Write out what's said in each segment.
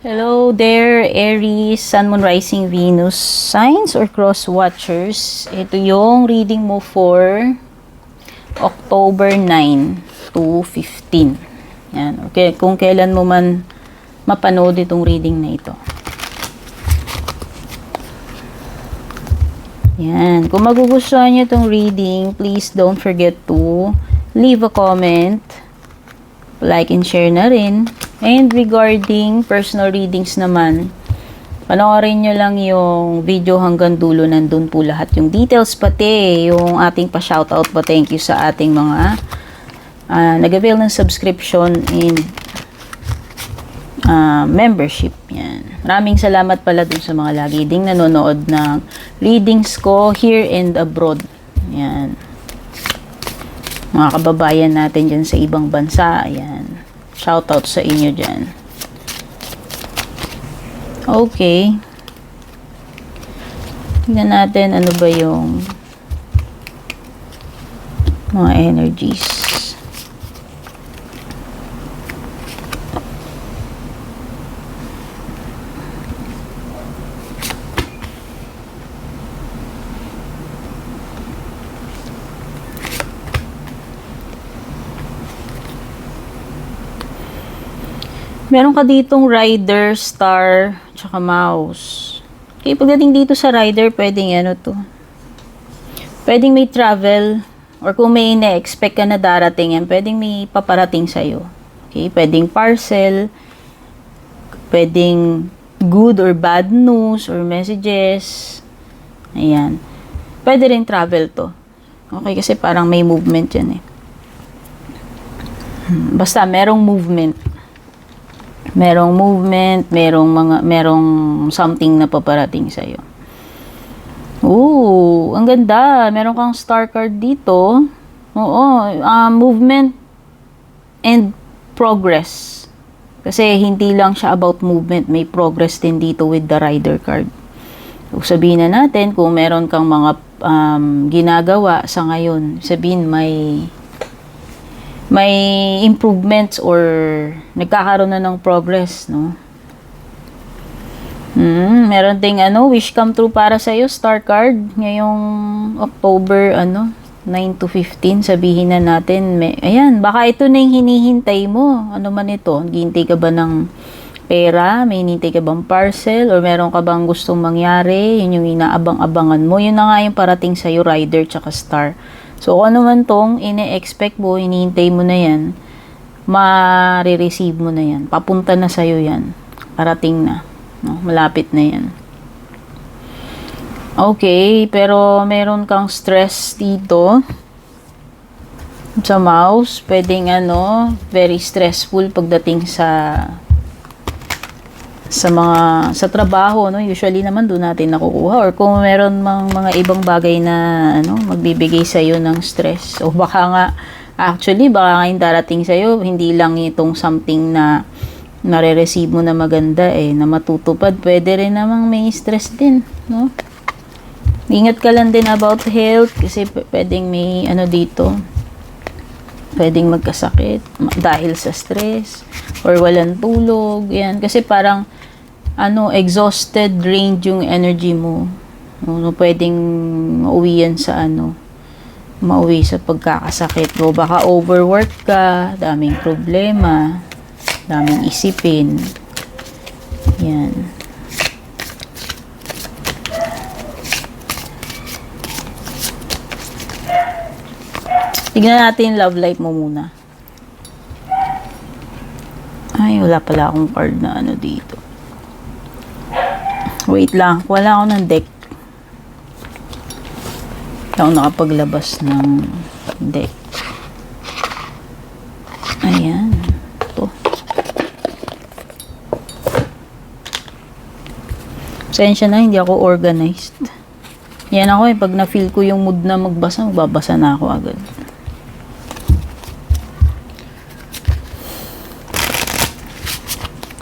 Hello there, Aries, Sun, Moon, Rising, Venus, signs or cross watchers. Ito yung reading mo for October 9 to 15. Yan. Okay, kung kailan mo man mapanood itong reading na ito. Yan. Kung magugustuhan niyo itong reading, please don't forget to leave a comment, like and share na rin. And regarding personal readings naman, panoorin nyo lang yung video hanggang dulo. Nandun po lahat yung details, pati yung ating pa-shoutout pa. Thank you sa ating mga nag-avail ng subscription and membership. Yan. Maraming salamat pala dun sa mga lagi ding nanonood ng readings ko here and abroad. Yan. Mga kababayan natin dyan sa ibang bansa. Yan. Shoutout sa inyo dyan. Okay. Tingnan natin ano ba yung mga energies. Meron ka ditong rider, star, tsaka mouse. Okay, pagdating dito sa rider, pwedeng ano to. Pwedeng may travel, or kung may ina-expect ka na darating yan, pwedeng may paparating sa'yo. Okay, pwedeng parcel, pwedeng good or bad news, or messages. Ayan. Pwede rin travel to. Okay, kasi parang may movement yan eh. Basta, merong movement. Merong movement, merong something na paparating sa iyo. Ooh, ang ganda. Meron kang star card dito. Oo, movement and progress. Kasi hindi lang siya about movement, may progress din dito with the rider card. So, sabihin na natin kung meron kang mga ginagawa sa ngayon, sabihin may improvements or nagkakaroon na ng progress, no? Meron ding wish come true para sa iyo, star card, ngayong October 9 to 15, sabihin na natin, ayan, baka ito na yung hinihintay mo. Ano man ito? Naghihintay ka ba ng pera? May hinihintay ka bang parcel? Or meron ka bang gustong mangyari? Yun yung inaabang-abangan mo. Yun na nga yung parating sa iyo, rider tsaka star. So, kung ano man tong ine-expect mo, hinihintay mo na yan, ma-receive mo na yan. Papunta na sa'yo yan. Parating na. No? Malapit na yan. Okay, pero meron kang stress dito. Sa mouse, pwedeng very stressful pagdating sa trabaho, no? Usually naman doon natin nakukuha, or kung meron mga ibang bagay na magbibigay sa iyo ng stress, o baka nga baka yung darating sa iyo hindi lang itong something na nare-receive mo na maganda na matutupad, pwede rin namang may stress din, no? Ingat ka lang din about health, kasi pwedeng may dito, pwedeng magkasakit dahil sa stress or walang tulog. Yan, kasi parang exhausted, drained yung energy mo. Pwedeng mauwi yan sa mauwi sa pagkakasakit mo. Baka overwork ka, daming problema, daming isipin. Yan. Tignan natin love life mo muna. Ay, wala pala akong card na dito. Wait lang, wala ako ng deck. Hindi ako nakapaglabas ng deck. Ayan. Ito. Pasensya na, hindi ako organized. Yan ako pag na-feel ko yung mood na magbasa, magbabasa na ako agad.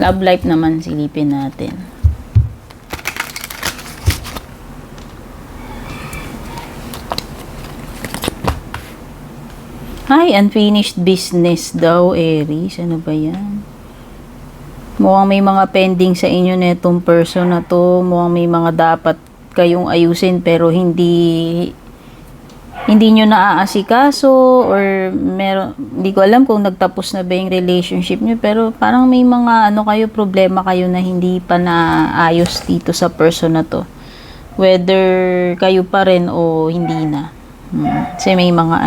Love life naman, silipin natin. Hi, unfinished business daw, Aries. Ano ba yan? Mukhang may mga pending sa inyo netong person na to. Mukhang may mga dapat kayong ayusin pero hindi nyo naaasikaso or hindi ko alam kung nagtapos na ba yung relationship nyo, pero parang may mga problema kayo na hindi pa naayos dito sa person na to. Whether kayo pa rin o hindi na. Kasi may mga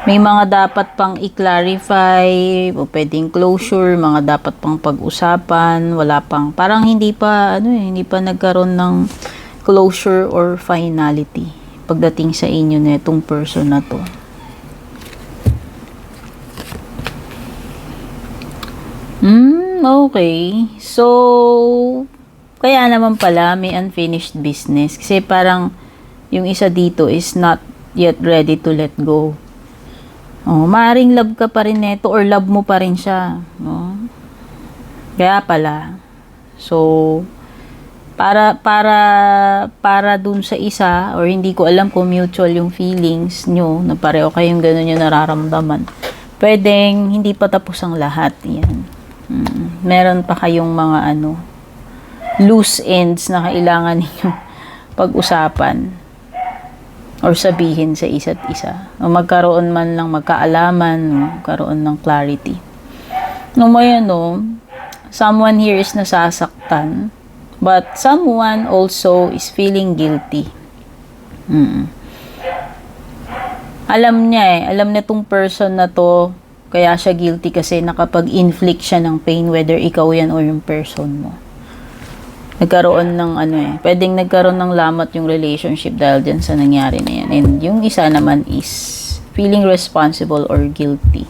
may mga dapat pang i-clarify o pwedeng closure, mga dapat pang pag-usapan, parang hindi pa nagkaroon ng closure or finality pagdating sa inyo na itong person na to. Okay. So, kaya naman pala may unfinished business. Kasi parang yung isa dito is not yet ready to let go. Maaaring love ka pa rin neto or love mo pa rin siya. Kaya pala. So, para dun sa isa, or hindi ko alam kung mutual yung feelings nyo, na pareho kayong ganun yung nararamdaman. Pwedeng hindi pa tapos ang lahat. Yan. Meron pa kayong mga loose ends na kailangan ninyo pag-usapan or sabihin sa isa't isa. O magkaroon man lang magkaalaman, magkaroon ng clarity. Someone here is nasasaktan, but someone also is feeling guilty. Alam niya alam na tong person na to, kaya siya guilty kasi nakapag-inflict siya ng pain, whether ikaw yan or yung person mo. Nagkaroon ng pwedeng nagkaroon ng lamat yung relationship dahil dyan sa nangyari na yan. And yung isa naman is feeling responsible or guilty.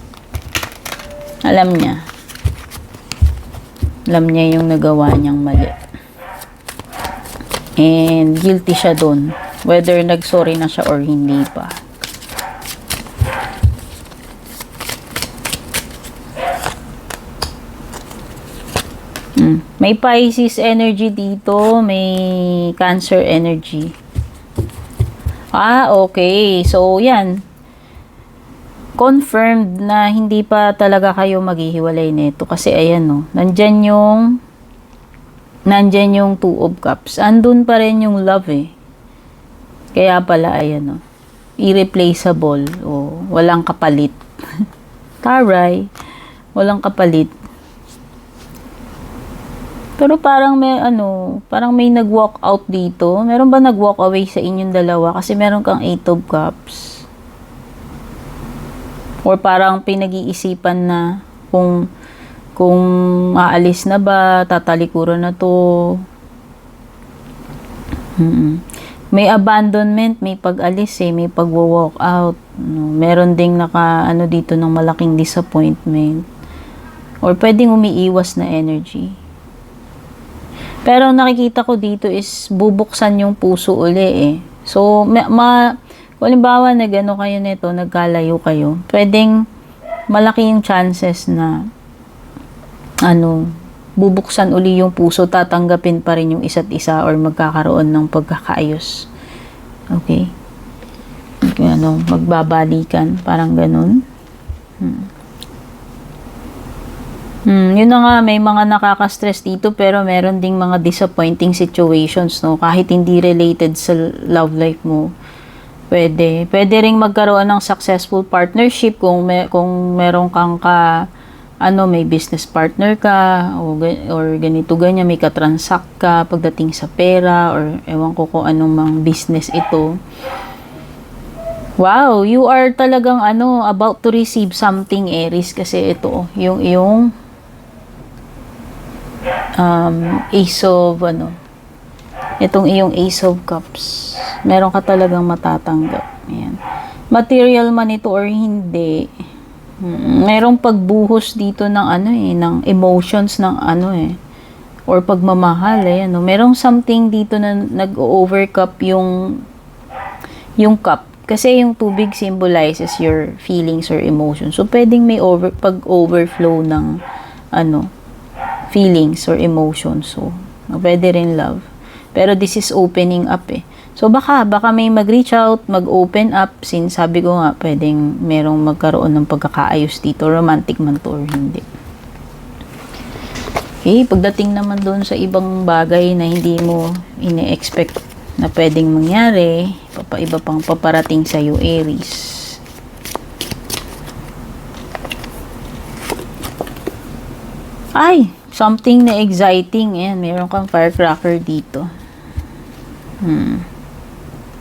Alam niya yung nagawa niyang mali. And guilty siya dun, whether nagsorry na siya or hindi pa. May Pisces energy dito, may Cancer energy. Okay. So, yan. Confirmed na hindi pa talaga kayo maghihiwalay nito. Kasi, ayan, nandyan yung Two of Cups. Andun pa rin yung love, Kaya pala, ayan, irreplaceable. Walang kapalit. Taray. Walang kapalit. Pero parang may nag-walk out dito. Meron ba nag-walk away sa inyong dalawa? Kasi meron kang 8 of Cups. Or parang pinag-iisipan na kung aalis na ba, tatalikuran na to. May abandonment, may pag-alis may pag-walk out. Meron ding dito ng malaking disappointment. Or pwedeng umiiwas na energy. Pero nakikita ko dito is bubuksan yung puso uli So, kung halimbawa kayo nito, nagkalayo kayo, pwedeng malaki yung chances na bubuksan uli yung puso, tatanggapin pa rin yung isa't isa or magkakaroon ng pagkakaayos. Okay? Magbabalikan, parang ganun. Yun na nga, may mga nakaka-stress dito pero meron ding mga disappointing situations, kahit hindi related sa love life mo. Pwede ring magkaroon ng successful partnership kung meron kang may business partner ka or ganito ganyan, may katransact ka pagdating sa pera or ewan ko kung anong mang business ito. Wow, you are talagang about to receive something, Aries, kasi ito yung Ace of itong iyong Ace of Cups, meron ka talagang matatanggap. Ayan. Material man ito or hindi, merong pagbuhos dito ng ng emotions ng or pagmamahal. Merong something dito na nag-overcup yung cup, kasi yung tubig symbolizes your feelings or emotions. So pwedeng may pag-overflow ng feelings or emotions. So, pwede rin love. Pero this is opening up So, baka may mag-reach out, mag-open up, since sabi ko nga, pwedeng merong magkaroon ng pagkakaayos dito, romantic man to or hindi. Okay, pagdating naman doon sa ibang bagay na hindi mo ini-expect na pwedeng mangyari, iba pang paparating sa iyo, Aries. Ay, something na exciting. Ayan, meron kang firecracker dito.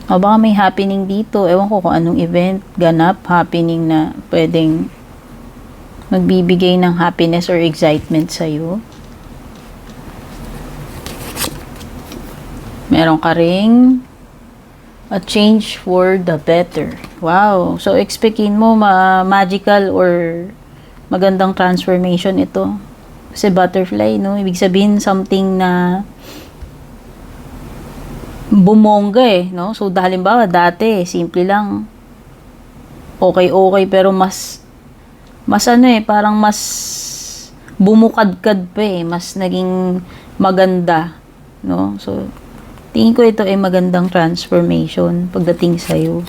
O baka may happening dito. Ewan ko kung anong event, ganap, happening na pwedeng magbibigay ng happiness or excitement sa'yo. Meron ka ring a change for the better. Wow. So, expectin mo magical or magandang transformation ito. Kasi butterfly, no? Ibig sabihin, something na bumongga eh, no? So, halimbawa, dati, simple lang. Okay, pero mas ano eh, parang mas bumukadkad pa eh. Mas naging maganda, no? So, tingin ko ito ay magandang transformation pagdating sa'yo.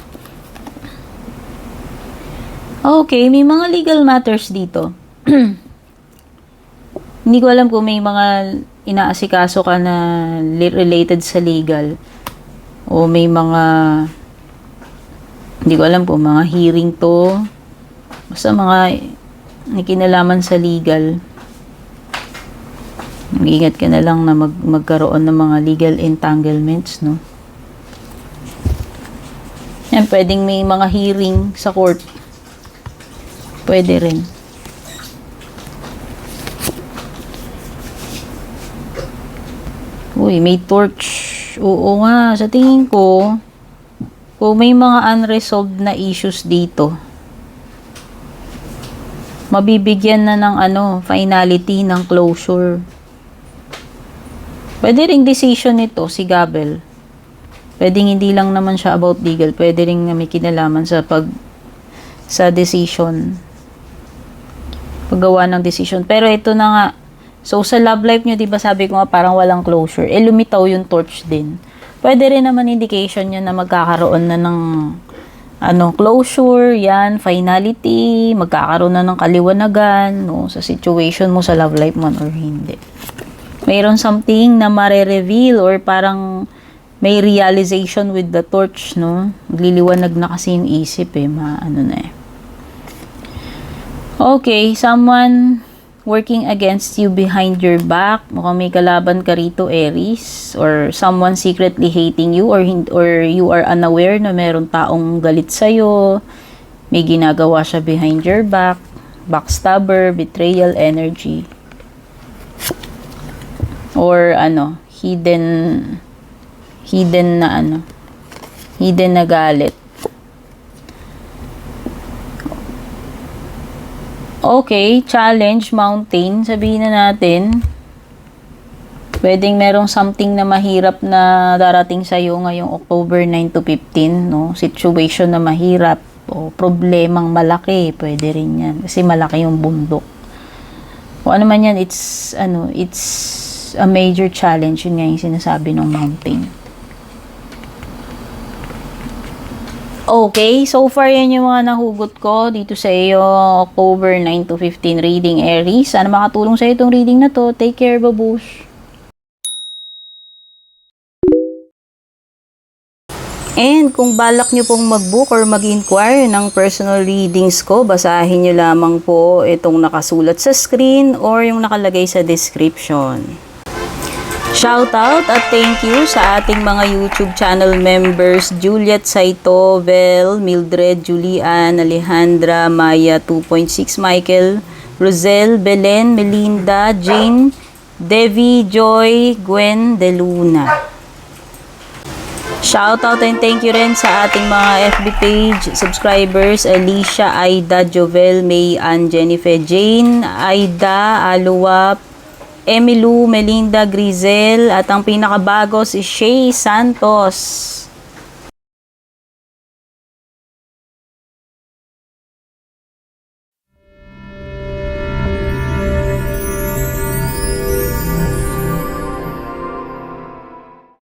Okay, may mga legal matters dito. Hindi ko alam kung may mga inaasikaso ka na related sa legal. O may mga, hindi ko alam kung mga hearing to. Basta mga nakinalaman sa legal. Mag-ingat ka na lang na magkaroon ng mga legal entanglements, no? Yan, pwedeng may mga hearing sa court. Pwede rin. Uy, may torch. Oo nga, sa tingin ko, kung may mga unresolved na issues dito, mabibigyan na ng finality, ng closure. Pwede ring decision nito, si Gabel. Pwedeng hindi lang naman siya about legal. Pwede ring may kinalaman sa decision. Paggawa ng decision. Pero ito na nga. So, sa love life nyo, diba sabi ko nga parang walang closure. Lumitaw yung torch din. Pwede rin naman indication nyo na magkakaroon na ng closure, yan, finality, magkakaroon na ng kaliwanagan, no, sa situation mo, sa love life mo, or hindi. Mayroon something na mare-reveal or parang may realization with the torch, no? Magliliwanag na kasi yung isip eh, na eh. Okay, someone working against you behind your back. Mukhang may kalaban ka rito, Aries. Or someone secretly hating you or you are unaware na meron taong galit sa'yo. May ginagawa siya behind your back. Backstabber, betrayal energy. Or hidden na galit. Okay, challenge, mountain, sabihin na natin. Pwedeng merong something na mahirap na darating sa'yo ngayong October 9 to 15, no? Situation na mahirap o problemang malaki, pwede rin yan. Kasi malaki yung bundok. O ano man yan, it's a major challenge. Yun nga yung sinasabi ng mountain. Okay, so far yan yung mga nahugot ko dito sa iyo, October 9 to 15 reading, Aries. Sana makatulong sa iyo itong reading na to. Take care, babush. And kung balak nyo pong mag-book or mag-inquire ng personal readings ko, basahin nyo lamang po itong nakasulat sa screen or yung nakalagay sa description. Shoutout at thank you sa ating mga YouTube channel members, Juliet Saito, Vel, Mildred, Julian, Alejandra, Maya 2.6, Michael, Rosel, Belen, Melinda, Jane, Devi, Joy, Gwen, De Luna. Shoutout and thank you rin sa ating mga FB page subscribers, Alicia, Aida, Jovel, May, Ann, Jennifer, Jane, Aida, Aluwa, Emilu, Melinda, Grizel, at ang pinakabago si Shay Santos.